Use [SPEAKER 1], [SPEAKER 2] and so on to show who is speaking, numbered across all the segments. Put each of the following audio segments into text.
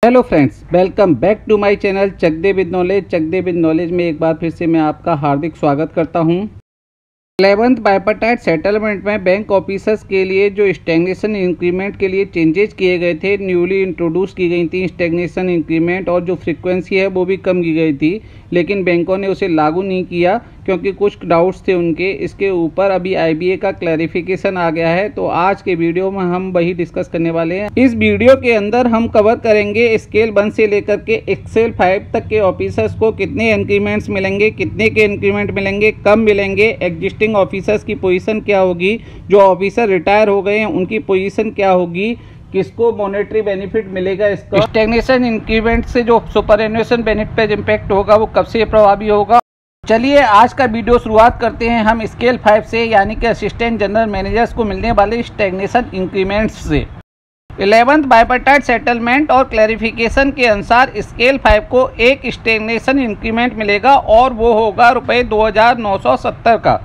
[SPEAKER 1] Hello friends, welcome back to my channel Chak De with knowledge. Chak De with knowledge में एक बार फिर से मैं आपका हार्दिक स्वागत करता हूं। 11th बाइपार्टाइट सेटलमेंट में बैंक ऑफिसर्स के लिए जो स्टैग्नेशन इंक्रीमेंट के लिए चेंजेस किए गए थे, न्यूली इंट्रोड्यूस की गई थी स्टैग्नेशन इंक्रीमेंट, और जो फ्रीक्वेंसी है वो भी कम की गई थी, लेकिन बैंकों ने उसे लागू नहीं किया क्योंकि कुछ डाउट्स थे उनके। इसके ऊपर अभी आईबीए का क्लैरिफिकेशन आ गया है, तो आज के वीडियो में हम वही डिस्कस करने वाले हैं। इस वीडियो के अंदर हम कवर करेंगे स्केल 1 से लेकर के एक्सेल 5 तक के ऑफिसर्स को कितने इंक्रीमेंट्स मिलेंगे, कितने के इंक्रीमेंट मिलेंगे, कब मिलेंगे, एग्जिस्टिंग ऑफिसर्स की पोजीशन क्या होगी, जो ऑफिसर रिटायर हो गए हैं उनकी पोजीशन क्या होगी, किसको मॉनेटरी बेनिफिट मिलेगा, इसका स्टैग्नेशन इंक्रीमेंट से जो सुपरएनुएशन बेनिफिट पे इम्पैक्ट होगा वो कब से प्रभावी होगा। चलिए आज का वीडियो शुरुआत करते हैं हम स्केल 5 से, यानी कि असिस्टेंट जनरल मैनेजर्स को मिलने वाले स्टैग्नेशन इंक्रीमेंट्स से। 11th बाइपार्टाइट सेटलमेंट और क्लैरिफिकेशन के अनुसार स्केल 5 को एक स्टैग्नेशन इंक्रीमेंट मिलेगा और वो होगा रुपये 2970 का।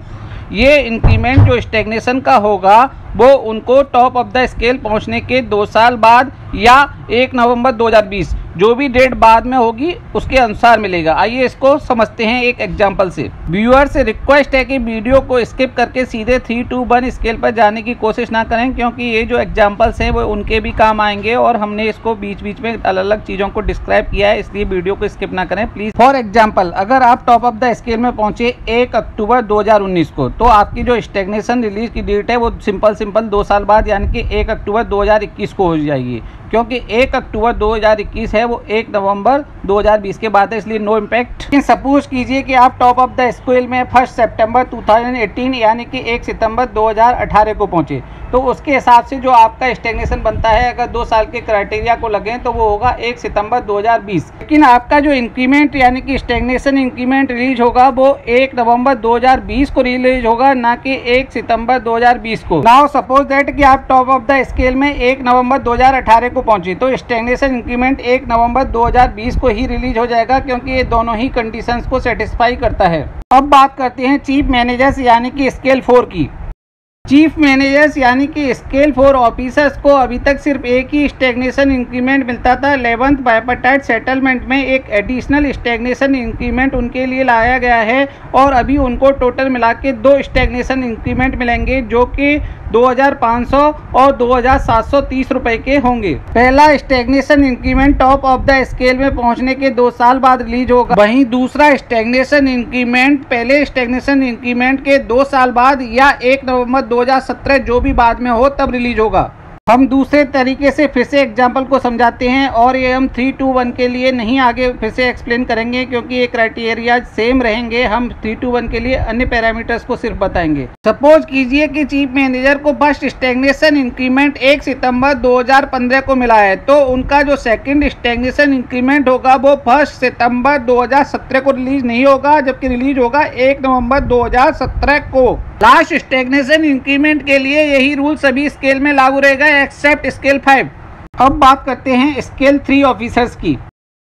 [SPEAKER 1] ये इंक्रीमेंट जो स्टैग्नेशन का होगा वो उनको टॉप ऑफ द स्केल पहुंचने के 2 साल बाद या 1 नवंबर 2020 जो भी डेट बाद में होगी उसके अनुसार मिलेगा। आइए इसको समझते हैं एक एग्जांपल से। व्यूअर से रिक्वेस्ट है कि वीडियो को स्किप करके सीधे 3, 2, 1 स्केल पर जाने की कोशिश ना करें, क्योंकि ये जो एग्जांपल्स हैं वो उनके भी काम आएंगे और हमने इसको बीच बीच में अलग अलग चीज़ों को डिस्क्राइब किया है, इसलिए वीडियो को स्किप ना करें प्लीज़। फॉर एग्जाम्पल, अगर आप टॉप ऑफ द स्केल में पहुंचे 1 अक्टूबर 2019 को, तो आपकी जो स्टैग्नेशन रिलीज की डेट है वो सिंपल 2 साल बाद यानी कि 1 अक्टूबर 2021 को हो जाएगी, क्योंकि 1 अक्टूबर 2021 है वो 1 नवंबर 2020 के बाद है, इसलिए नो इम्पैक्ट। सपोज कीजिए कि आप टॉप ऑफ द स्केल में 1 सितंबर 2018 यानी कि 1 सितंबर 2018 को पहुंचे, तो उसके हिसाब से जो आपका स्टैग्नेशन बनता है, अगर 2 साल के क्राइटेरिया को लगे तो वो होगा 1 सितंबर 2020। लेकिन आपका जो इंक्रीमेंट यानी कि स्टैग्नेशन इंक्रीमेंट रिलीज होगा वो 1 नवंबर 2020 को रिलीज होगा, ना कि 1 सितंबर 2020 को। नाउ सपोज दैट कि आप टॉप ऑफ द स्केल में 1 नवंबर 2018 को पहुंची, तो स्टैग्नेशन इंक्रीमेंट 1 नवंबर 2020 को ही रिलीज हो जाएगा, क्योंकि ये दोनों ही कंडीशंस को सेटिस्फाई करता है। अब बात करते हैं चीफ मैनेजर्स यानी कि स्केल 4 की। चीफ मैनेजर्स यानी कि स्केल 4 ऑफिसर्स को अभी तक सिर्फ एक ही स्टैग्नेशन इंक्रीमेंट मिलता था। 11th बाइपार्टाइट सेटलमेंट में एक एडिशनल स्टैग्नेशन इंक्रीमेंट उनके लिए लाया गया है और अभी उनको टोटल मिला के 2 स्टैग्नेशन इंक्रीमेंट मिलेंगे, जो कि 2500 और 2730 रुपए के होंगे। पहला stagnation increment top of the scale में पहुंचने के 2 साल बाद रिलीज होगा, वहीं दूसरा स्टैग्नेशन इंक्रीमेंट पहले स्टैग्नेशन इंक्रीमेंट के 2 साल बाद या 1 नवंबर 2017 जो भी बाद में हो तब रिलीज होगा। हम दूसरे तरीके से फिर से एग्जाम्पल को समझाते हैं, और ये हम 3, 2, 1 के लिए नहीं आगे फिर से एक्सप्लेन करेंगे, क्योंकि ये क्राइटेरिया सेम रहेंगे। हम 3, 2, 1 के लिए अन्य पैरामीटर्स को सिर्फ बताएंगे। सपोज कीजिए कि चीफ मैनेजर को फर्स्ट स्टैग्नेशन इंक्रीमेंट 1 सितंबर 2015 को मिला है, तो उनका जो सेकंड स्टैग्नेशन इंक्रीमेंट होगा वो 1 सितंबर 2017 को रिलीज नहीं होगा, जबकि रिलीज होगा 1 नवंबर 2017 को। लास्ट स्टैग्नेशन इंक्रीमेंट के लिए यही रूल सभी स्केल में लागू रहेगा एक्सेप्ट स्केल 5। अब बात करते हैं स्केल 3 ऑफिसर्स की।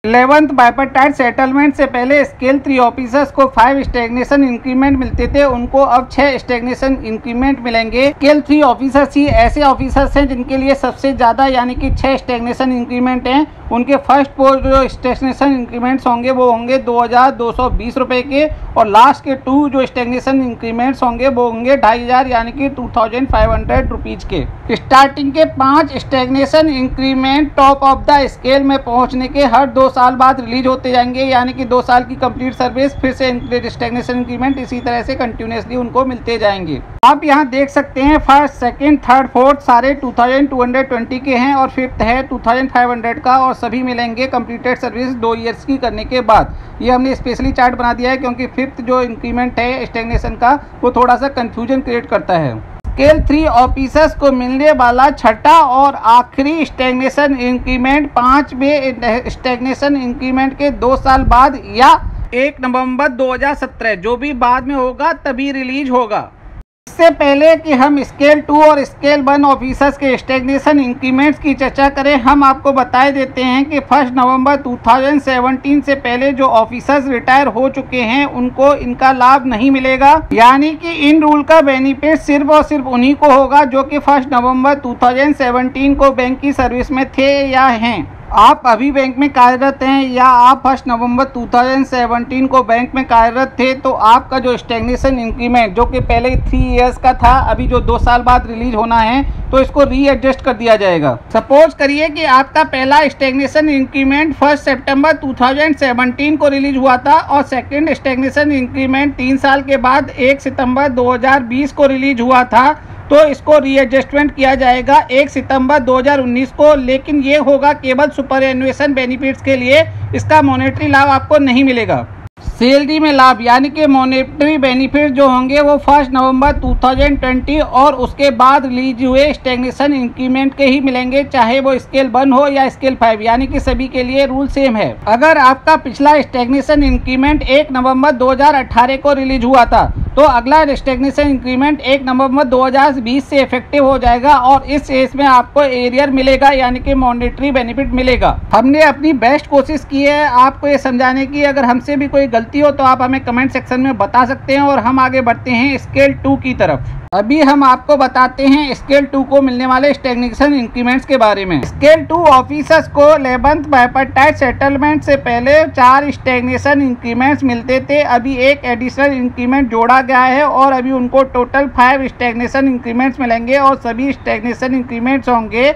[SPEAKER 1] 11th बाइपार्टाइट सेटलमेंट से पहले स्केल 3 ऑफिसर्स को 5 स्टैग्नेशन इंक्रीमेंट मिलते थे, उनको अब 6 स्टैग्नेशन इंक्रीमेंट मिलेंगे। स्केल 3 ऑफिसर्स ही ऐसे ऑफिसर्स हैं जिनके लिए सबसे ज़्यादा यानी कि 6 स्टैग्नेशन इंक्रीमेंट हैं। उनके फर्स्ट 4 जो स्टैग्नेशन इंक्रीमेंट्स होंगे वो होंगे 2220 रुपये के, और लास्ट के 2 जो स्टैग्नेशन इंक्रीमेंट्स होंगे वो होंगे 2500 यानी कि 2500 रुपीज़ के। स्टार्टिंग के 5 stagnation increment top of the scale में पहुंचने के हर 2 साल बाद रिलीज होते जाएंगे, यानी कि 2 साल की कंप्लीट सर्विस फिर से स्टैग्नेशन इंक्रीमेंट इसी तरह से कंटिन्यूसली उनको मिलते जाएंगे। आप यहाँ देख सकते हैं फर्स्ट, सेकंड, थर्ड, फोर्थ सारे 2220 के हैं, और फिफ्थ है 2500 का, और सभी मिलेंगे कंप्लीटेड सर्विस 2 ईयर्स की करने के बाद। ये हमने स्पेशली चार्ट बना दिया है क्योंकि फिफ्थ जो इंक्रीमेंट है स्टैग्नेशन का वो थोड़ा सा कंफ्यूजन क्रिएट करता है। स्केल 3 ऑफिसर्स को मिलने वाला छठा और आखिरी स्टैग्नेशन इंक्रीमेंट 5वें स्टैग्नेशन इंक्रीमेंट के 2 साल बाद या 1 नवंबर 2017 जो भी बाद में होगा तभी रिलीज होगा। इससे पहले कि हम स्केल 2 और स्केल 1 ऑफिसर्स के स्टैग्नेशन इंक्रीमेंट्स की चर्चा करें, हम आपको बता देते हैं कि 1 नवंबर 2017 से पहले जो ऑफिसर्स रिटायर हो चुके हैं उनको इनका लाभ नहीं मिलेगा, यानी कि इन रूल का बेनिफिट सिर्फ और सिर्फ उन्हीं को होगा जो कि 1 नवंबर 2017 को बैंक की सर्विस में थे या हैं। आप अभी बैंक में कार्यरत हैं या आप 1 नवंबर 2017 को बैंक में कार्यरत थे, तो आपका जो स्टैग्नेशन इंक्रीमेंट जो कि पहले 3 इयर्स का था, अभी जो 2 साल बाद रिलीज होना है, तो इसको रीएडजस्ट कर दिया जाएगा। सपोज करिए कि आपका पहला स्टैग्नेशन इंक्रीमेंट 1 सितंबर 2017 को रिलीज हुआ था और सेकंड स्टैग्नेशन इंक्रीमेंट 3 साल के बाद 1 सितंबर 2020 को रिलीज हुआ था, तो इसको रीएडजस्टमेंट किया जाएगा 1 सितंबर 2019 को। लेकिन ये होगा केवल सुपरएनुएशन बेनिफिट्स के लिए, इसका मॉनेटरी लाभ आपको नहीं मिलेगा। सैलरी में लाभ यानी कि मॉनेटरी बेनिफिट जो होंगे वो 1 नवंबर 2020 और उसके बाद रिलीज हुए स्टैग्नेशन इंक्रीमेंट के ही मिलेंगे, चाहे वो स्केल 1 हो या स्केल 5, यानी कि सभी के लिए रूल सेम है। अगर आपका पिछला स्टैग्नेशन इंक्रीमेंट 1 नवंबर 2018 को रिलीज हुआ था, तो अगला स्टैग्नेशन इंक्रीमेंट 1 नवंबर 2020 से इफेक्टिव हो जाएगा और इस केस में आपको एरियर मिलेगा, यानी कि मॉनेटरी बेनिफिट मिलेगा। हमने अपनी बेस्ट कोशिश की है आपको ये समझाने की। अगर हमसे भी कोई गलती हो तो आप हमें कमेंट सेक्शन में बता सकते हैं और हम आगे बढ़ते हैं स्केल 2 की तरफ। अभी हम आपको बताते हैं स्केल 2 को मिलने वाले स्टैग्नेशन इंक्रीमेंट्स के बारे में। स्केल 2 ऑफिसर्स को 11th बाइपर्टाइट सेटलमेंट से पहले 4 स्टैग्नेशन इंक्रीमेंट्स मिलते थे, अभी एक एडिशनल इंक्रीमेंट जोड़ा गया है और अभी उनको टोटल 5 स्टैग्नेशन इंक्रीमेंट्स मिलेंगे और सभी स्टैग्नेशन इंक्रीमेंट्स होंगे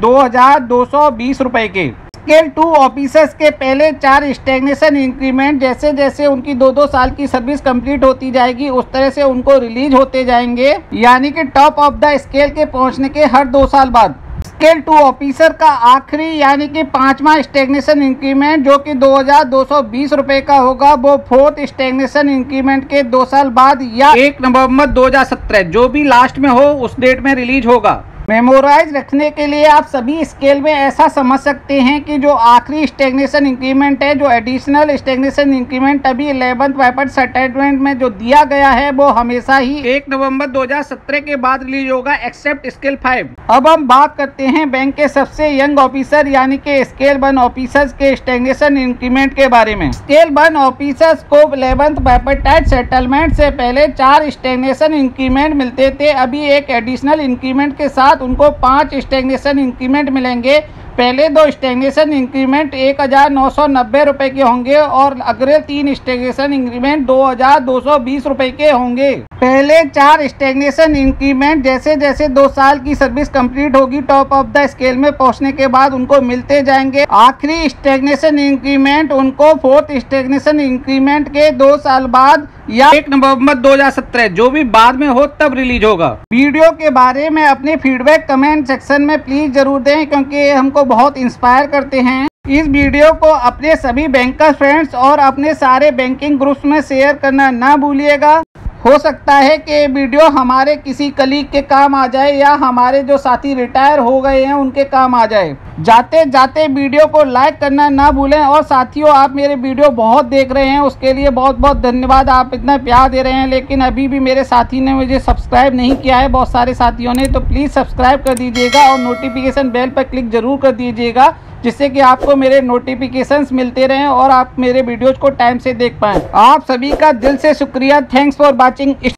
[SPEAKER 1] 2220 रुपए के। स्केल 2 ऑफिसर्स के पहले 4 स्टैग्नेशन इंक्रीमेंट जैसे जैसे उनकी 2-2 साल की सर्विस कंप्लीट होती जाएगी, उस तरह से उनको रिलीज होते जाएंगे, यानी कि टॉप ऑफ द स्केल के पहुंचने के हर 2 साल बाद। स्केल 2 ऑफिसर का आखिरी यानी कि 5वां स्टैग्नेशन इंक्रीमेंट जो कि 2220 रुपए का होगा, वो 4th स्टैग्नेशन इंक्रीमेंट के 2 साल बाद या 1 नवंबर 2017 जो भी लास्ट में हो उस डेट में रिलीज होगा। मेमोराइज रखने के लिए आप सभी स्केल में ऐसा समझ सकते हैं कि जो आखिरी स्टैग्नेशन इंक्रीमेंट है, जो एडिशनल स्टैग्नेशन इंक्रीमेंट अभी 11th बाइपर्टाइट सेटलमेंट में जो दिया गया है, वो हमेशा ही 1 नवंबर 2017 के बाद रिलीज होगा एक्सेप्ट स्केल 5। अब हम बात करते हैं बैंक के सबसे यंग ऑफिसर यानी कि स्केल 1 ऑफिसर्स के स्टैग्नेशन इंक्रीमेंट के बारे में। स्केल 1 ऑफिसर्स को 11th बाइपर्टाइट सेटलमेंट से पहले 4 स्टैग्नेशन इंक्रीमेंट मिलते थे, अभी एक एडिशनल इंक्रीमेंट के साथ उनको 5 स्टैग्नेशन इंक्रीमेंट मिलेंगे। पहले 2 स्टैग्नेशन इंक्रीमेंट 1990 रुपए के होंगे और अगले 3 स्टैग्नेशन इंक्रीमेंट 2220 रुपए के होंगे। पहले 4 स्टैग्नेशन इंक्रीमेंट जैसे जैसे 2 साल की सर्विस कंप्लीट होगी, टॉप ऑफ द स्केल में पहुंचने के बाद उनको मिलते जाएंगे। आखिरी स्टैग्नेशन इंक्रीमेंट उनको 4th स्टैग्नेशन इंक्रीमेंट के 2 साल बाद या 1 नवंबर 2017 जो भी बाद में हो तब रिलीज होगा। वीडियो के बारे में अपने फीडबैक कमेंट सेक्शन में प्लीज जरूर दें, क्योंकि हमको बहुत इंस्पायर करते हैं। इस वीडियो को अपने सभी बैंकर फ्रेंड्स और अपने सारे बैंकिंग ग्रुप्स में शेयर करना ना भूलिएगा। हो सकता है कि वीडियो हमारे किसी कलीग के काम आ जाए या हमारे जो साथी रिटायर हो गए हैं उनके काम आ जाए। जाते जाते वीडियो को लाइक करना ना भूलें। और साथियों, आप मेरे वीडियो बहुत देख रहे हैं, उसके लिए बहुत बहुत धन्यवाद। आप इतना प्यार दे रहे हैं, लेकिन अभी भी मेरे साथी ने मुझे सब्सक्राइब नहीं किया है, बहुत सारे साथियों ने, तो प्लीज़ सब्सक्राइब कर दीजिएगा और नोटिफिकेशन बेल पर क्लिक जरूर कर दीजिएगा, जिससे कि आपको मेरे नोटिफिकेशंस मिलते रहें और आप मेरे वीडियोज को टाइम से देख पाएं। आप सभी का दिल से शुक्रिया। Thanks for watching.